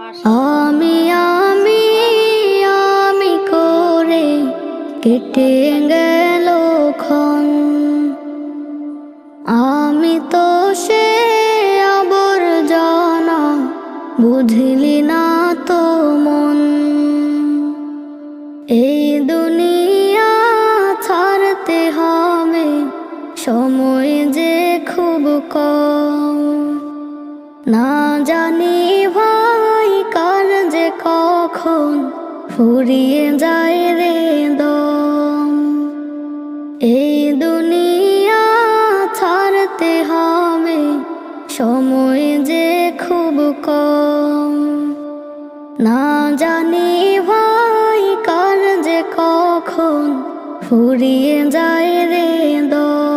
আমি আমি আমি করে কেটে গেল ক্ষণ, আমি তো সে আবর্জনা, বুঝলি না তো মন। এই দুনিয়া ছাড়তে হবে, সময় যে খুব কম। না জানি ভাই কার যে কখন ফুরিয়ে যায় রে দম। এই দুনিয়া ছাড়তে হবে, সময় যে খুব কম। না জানি ভাই কার যে কখন ফুরিয়ে যায় রে দম।